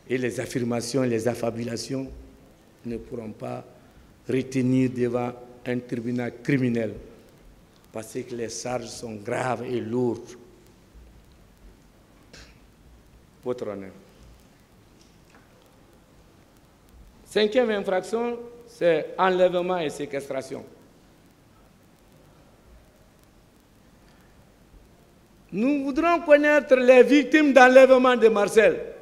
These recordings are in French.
Et les affirmations et les affabulations ne pourront pas retenir devant un tribunal criminel parce que les charges sont graves et lourdes. Votre honneur. 5e infraction, c'est enlèvement et séquestration. Nous voudrons connaître les victimes d'enlèvement de Marcel.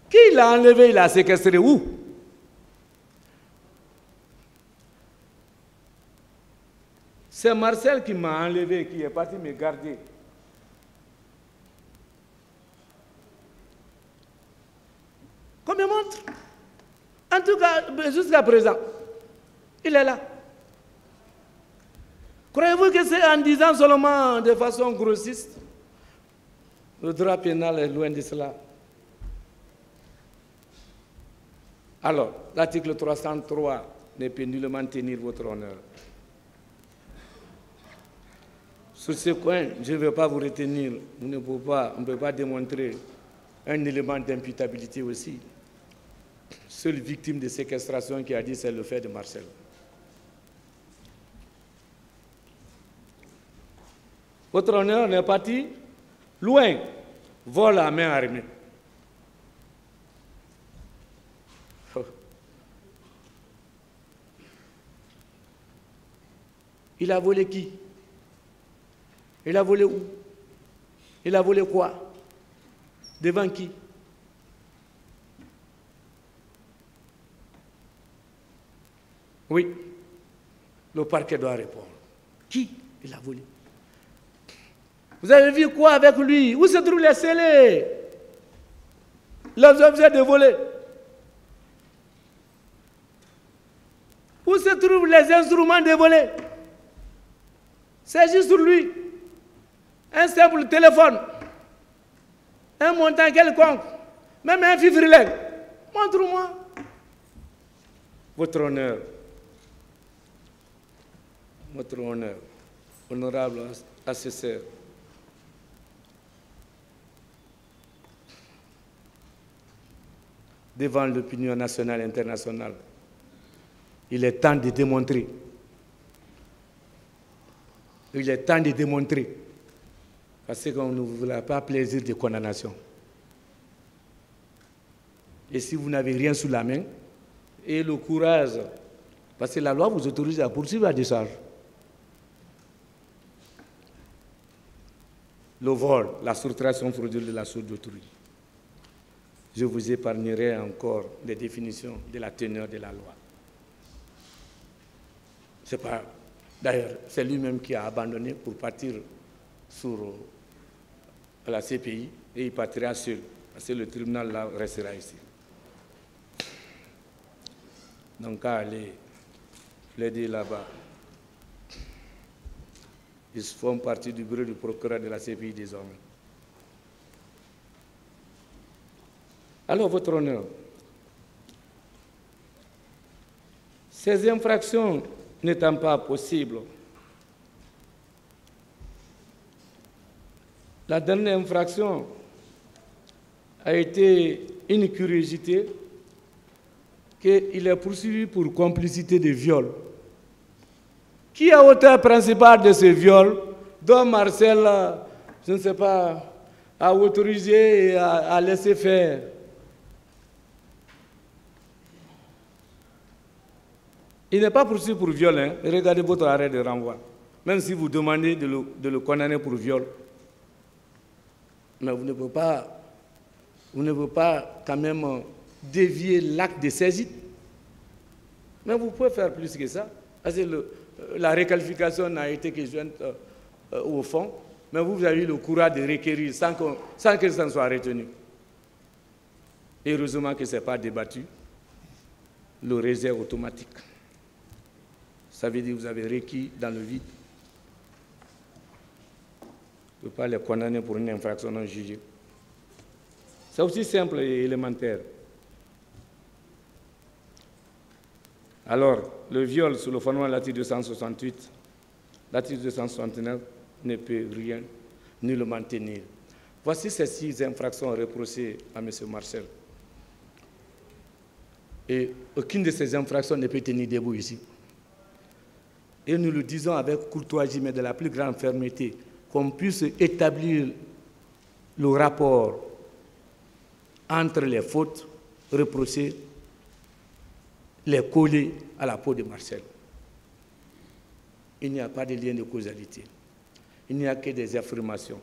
Qui l'a enlevé, il l'a séquestré où? C'est Marcel qui m'a enlevé, qui est parti me garder. Qu'on me montre. En tout cas, jusqu'à présent, il est là. Croyez-vous que c'est en disant seulement de façon grossiste? Le droit pénal est loin de cela. Alors, l'article 303 ne peut nullement tenir votre honneur. Sur ce point, je ne vais pas vous retenir. On ne peut pas démontrer un élément d'imputabilité aussi. Seule victime de séquestration qui a dit c'est le fait de Marcel. Votre honneur est parti loin, vol à main armée. Il a volé qui? Il a volé où? Il a volé quoi? Devant qui? Oui, le parquet doit répondre. Qui il a volé? Vous avez vu quoi avec lui? Où se trouvent les scellés? Les objets de voler? Où se trouvent les instruments de voler? C'est juste sur lui. Un simple téléphone, un montant quelconque, même un fifrilet. Montre-moi. Votre honneur, honorable assesseur, devant l'opinion nationale et internationale, il est temps de démontrer. Il est temps de démontrer. Parce qu'on ne vous a pas plaisir de condamnation. Et si vous n'avez rien sous la main, et le courage, parce que la loi vous autorise à poursuivre la décharge. Le vol, la soustraction frauduleuse de la chose d'autrui. Je vous épargnerai encore les définitions de la teneur de la loi. C'est pas, d'ailleurs, c'est lui-même qui a abandonné pour partir sur la CPI et il partira seul, parce que le tribunal là restera ici. Donc, à aller plaider là-bas, ils font partie du bureau du procureur de la CPI désormais. Alors, votre honneur, ces infractions n'étant pas possibles, la dernière infraction a été une curiosité qu'il est poursuivi pour complicité de viol. Qui est auteur principal de ce viol dont Marcel, je ne sais pas, a autorisé et a laissé faire? Il n'est pas poursuivi pour viol, hein. Regardez votre arrêt de renvoi. Même si vous demandez de le condamner pour viol. Mais vous ne pouvez pas quand même dévier l'acte de saisie. Mais vous pouvez faire plus que ça. Parce que la réqualification n'a été que jointe au fond. Mais vous avez eu le courage de requérir sans que ça ne soit retenu. Et heureusement que ce n'est pas débattu. Le réserve automatique. Ça veut dire que vous avez requis dans le vide. Vous ne pouvez pas les condamner pour une infraction non jugée. C'est aussi simple et élémentaire. Alors, le viol sous le fondement de l'article 268, l'article 269 ne peut rien nullement tenir. Voici ces 6 infractions reprochées à M. Marcel. Et aucune de ces infractions ne peut tenir debout ici. Et nous le disons avec courtoisie, mais de la plus grande fermeté, qu'on puisse établir le rapport entre les fautes reprochées, les coller à la peau de Marcel. Il n'y a pas de lien de causalité. Il n'y a que des affirmations.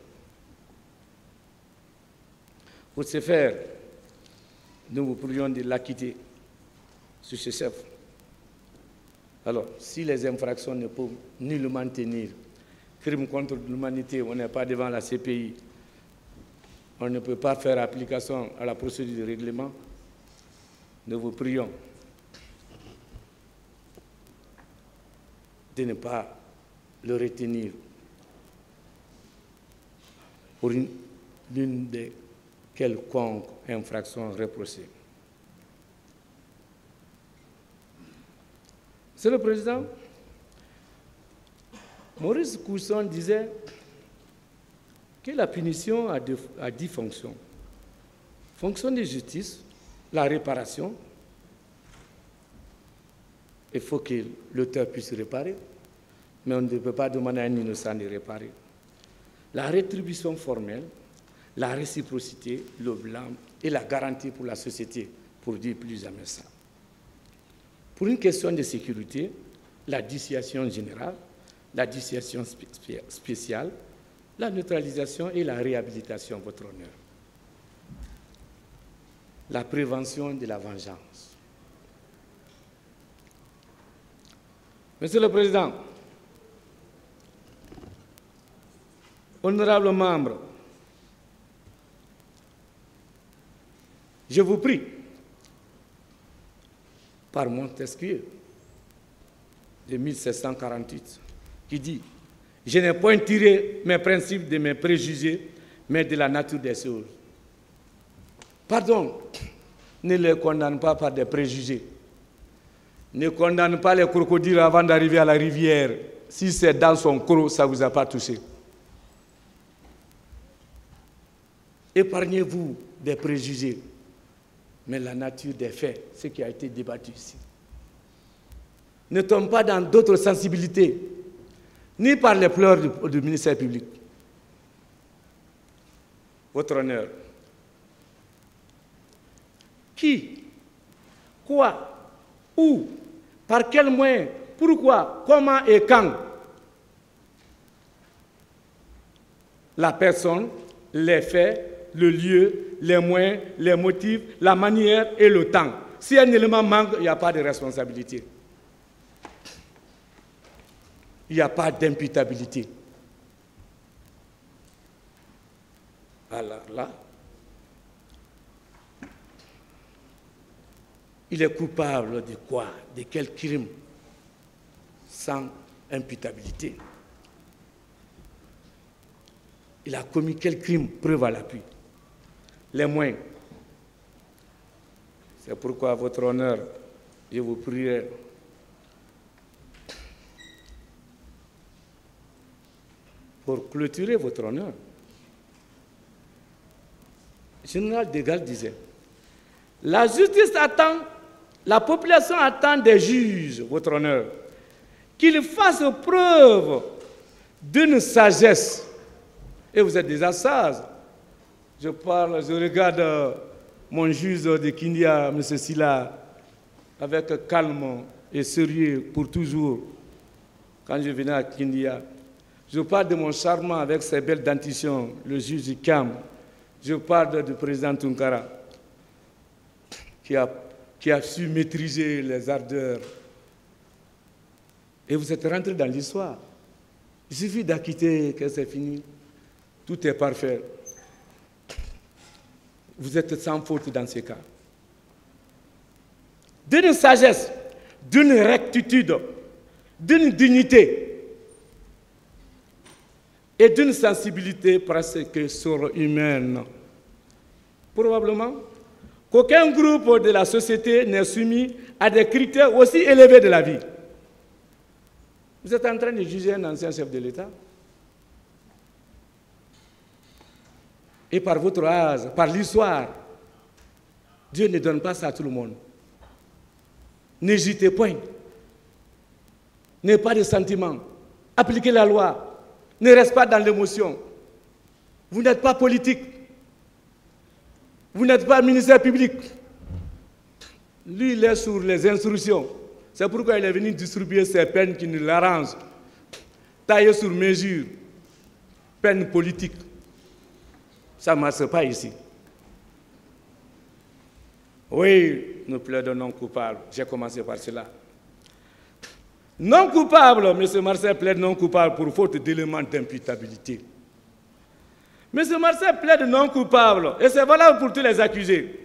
Pour ce faire, nous vous prions de l'acquitter sur ce chef. Alors, si les infractions ne peuvent nullement tenir, crime contre l'humanité, on n'est pas devant la CPI, on ne peut pas faire application à la procédure de règlement, nous vous prions de ne pas le retenir pour l'une des quelconques infractions reprochées. Monsieur le Président, Maurice Cousson disait que la punition a 10 fonctions. Fonction de justice, la réparation. Il faut que l'auteur puisse réparer, mais on ne peut pas demander à un innocent de réparer. La rétribution formelle, la réciprocité, le blâme et la garantie pour la société, pour dire plus jamais ça. Pour une question de sécurité, la dissuasion générale, la dissuasion spéciale, la neutralisation et la réhabilitation, votre honneur. La prévention de la vengeance. Monsieur le Président, honorables membres, je vous prie, par Montesquieu, de 1748, qui dit « Je n'ai point tiré mes principes de mes préjugés, mais de la nature des choses. » Pardon, ne les condamne pas par des préjugés. Ne condamne pas les crocodiles avant d'arriver à la rivière. Si c'est dans son croc, ça ne vous a pas touché. Épargnez-vous des préjugés, mais la nature des faits, ce qui a été débattu ici. Ne tombe pas dans d'autres sensibilités, ni par les pleurs du ministère public. Votre honneur. Qui, quoi, où, par quel moyen, pourquoi, comment et quand la personne, les faits, le lieu, les moyens, les motifs, la manière et le temps. Si un élément manque, il n'y a pas de responsabilité. Il n'y a pas d'imputabilité. Alors là, il est coupable de quoi? De quel crime? Sans imputabilité. Il a commis quel crime? Preuve à l'appui. Les moyens. C'est pourquoi, votre honneur, je vous prierai pour clôturer votre honneur. Le général de Gaulle disait, la justice attend, la population attend des juges, votre honneur, qu'ils fassent preuve d'une sagesse. Et vous êtes déjà sage. Je regarde mon juge de Kindia, M. Silla, avec calme et sérieux pour toujours, quand je venais à Kindia. Je parle de mon charmant avec ses belles dentitions, le juge Kam. Je parle du président Tunkara, qui a su maîtriser les ardeurs. Et vous êtes rentré dans l'histoire. Il suffit d'acquitter que c'est fini. Tout est parfait. Vous êtes sans faute dans ces cas. D'une sagesse, d'une rectitude, d'une dignité et d'une sensibilité presque surhumaine. Probablement qu'aucun groupe de la société n'est soumis à des critères aussi élevés de la vie. Vous êtes en train de juger un ancien chef de l'État. et par votre âge, par l'histoire. Dieu ne donne pas ça à tout le monde. N'hésitez point. N'ayez pas de sentiments. Appliquez la loi. Ne restez pas dans l'émotion. Vous n'êtes pas politique. Vous n'êtes pas ministère public. Lui, il est sur les instructions. C'est pourquoi il est venu distribuer ces peines qui nous l'arrangent. Taillées sur mesure. Peine politique. Ça ne marche pas ici. Oui, nous plaidons non coupables. J'ai commencé par cela. Non coupable, M. Marcel plaide non coupable pour faute d'éléments d'imputabilité. M. Marcel plaide non coupable, et c'est valable pour tous les accusés.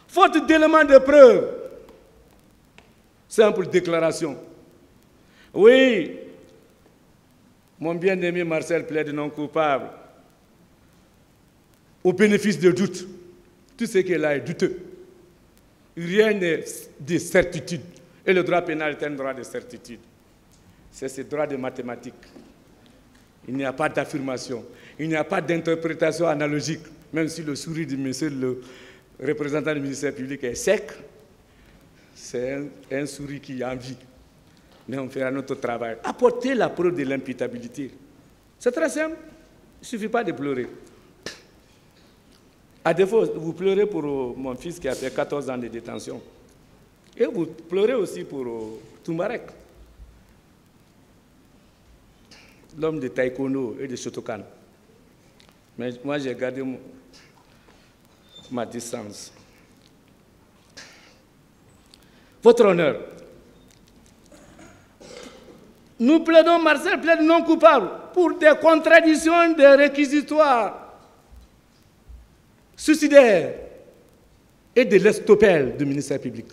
Faute d'éléments de preuve. Simple déclaration. Oui, mon bien-aimé Marcel plaide non coupable. Au bénéfice de doute. Tout ce qui est là est douteux. Rien n'est de certitude. Et le droit pénal est un droit de certitude. C'est ce droit de mathématiques. Il n'y a pas d'affirmation. Il n'y a pas d'interprétation analogique. Même si le sourire de monsieur le représentant du ministère public est sec, c'est un sourire qui envie. Mais on fera notre travail. Apporter la preuve de l'imputabilité. C'est très simple. Il ne suffit pas de pleurer. À défaut, vous pleurez pour mon fils qui a fait 14 ans de détention. Et vous pleurez aussi pour Toumbarek, l'homme de Taekwondo et de Shotokan. Mais moi, j'ai gardé ma distance. Votre honneur, nous plaidons, Marcel plaide non coupable pour des contradictions des réquisitoires suicidaires et de l'estopelle du ministère public.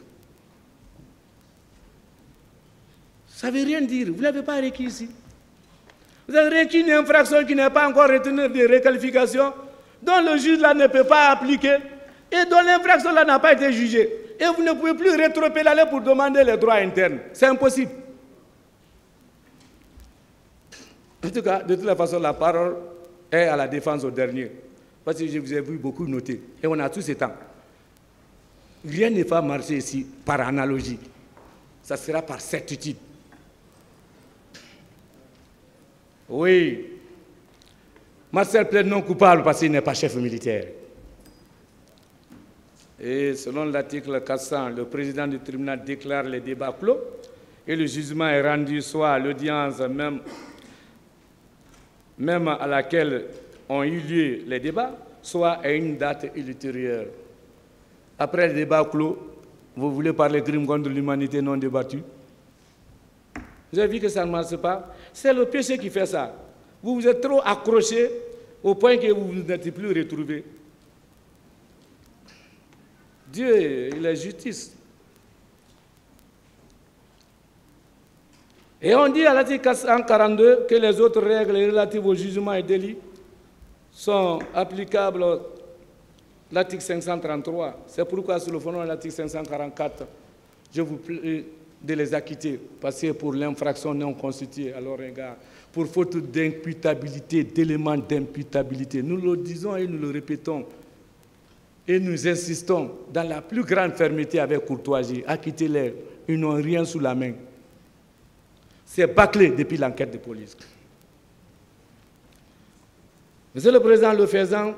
Ça ne veut rien dire. Vous ne l'avez pas requis ici. Vous avez requis une infraction qui n'est pas encore retenue de réqualification, dont le juge là ne peut pas appliquer, et dont l'infraction là n'a pas été jugée. Et vous ne pouvez plus rétropédaler pour demander les droits internes. C'est impossible. En tout cas, de toute façon, la parole est à la défense au dernier. Parce que je vous ai vu beaucoup noter. Et on a tous ces temps. Rien ne va marcher ici par analogie. Ça sera par certitude. Oui. Marcel plaide non coupable parce qu'il n'est pas chef militaire. Et selon l'article 400, le président du tribunal déclare les débats clos et le jugement est rendu soit à l'audience même à laquelle ont eu lieu les débats, soit à une date ultérieure. Après le débat clos, vous voulez parler de crimes contre l'humanité non débattus? Vous avez vu que ça ne marche pas? C'est le péché qui fait ça. Vous vous êtes trop accrochés au point que vous n'êtes plus retrouvés. Dieu, il est justice. Et on dit à l'article 442 que les autres règles relatives au jugement et délits sont applicables à l'article 533. C'est pourquoi, sur le fondement de l'article 544, je vous prie de les acquitter, parce que pour l'infraction non constituée à leur égard, pour faute d'imputabilité, d'éléments d'imputabilité. Nous le disons et nous le répétons, et nous insistons dans la plus grande fermeté avec courtoisie. Acquittez-les, ils n'ont rien sous la main. C'est bâclé depuis l'enquête de police. Monsieur le Président, le faisant,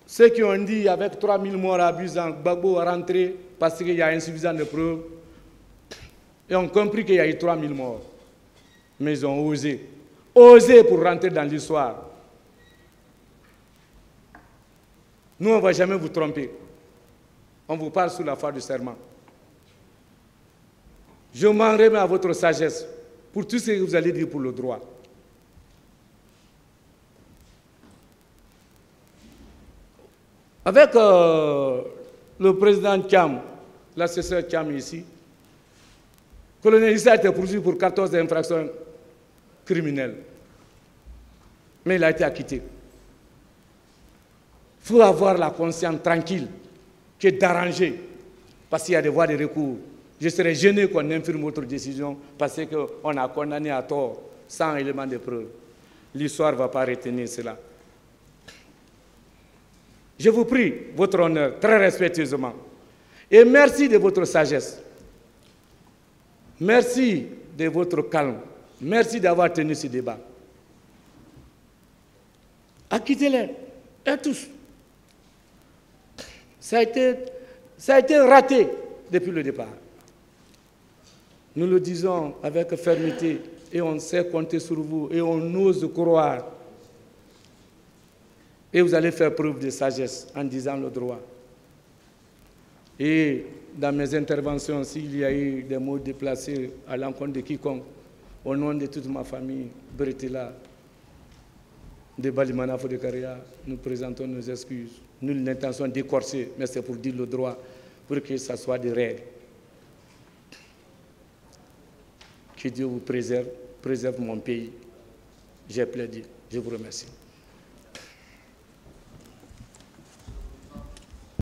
ceux qui ont dit avec 3000 morts abusants, Gbagbo va rentrer parce qu'il y a insuffisant de preuves, et ont compris qu'il y a eu 3000 morts. Mais ils ont osé. Osé pour rentrer dans l'histoire. Nous, on ne va jamais vous tromper. On vous parle sous la foi du serment. Je m'en remets à votre sagesse pour tout ce que vous allez dire pour le droit. Avec le président Thiam, l'assesseur Thiam ici, le colonel Issa a été poursuivi pour 14 infractions criminelles. Mais il a été acquitté. Il faut avoir la conscience tranquille que d'arranger, parce qu'il y a des voies de recours. Je serais gêné qu'on infirme votre décision parce qu'on a condamné à tort sans élément de preuve. L'histoire ne va pas retenir cela. Je vous prie, votre honneur, très respectueusement, et merci de votre sagesse. Merci de votre calme. Merci d'avoir tenu ce débat. Acquittez-les, et tous. Ça a été raté depuis le départ. Nous le disons avec fermeté et on sait compter sur vous et on ose croire. Et vous allez faire preuve de sagesse en disant le droit. Et dans mes interventions, s'il y a eu des mots déplacés à l'encontre de quiconque, au nom de toute ma famille, Bretela, de Balimana Fodekaria, nous présentons nos excuses. Nulle intention d'écorcer, mais c'est pour dire le droit, pour que ça soit des règles. Que Dieu vous préserve, préserve mon pays. J'ai plaidé. Je vous remercie.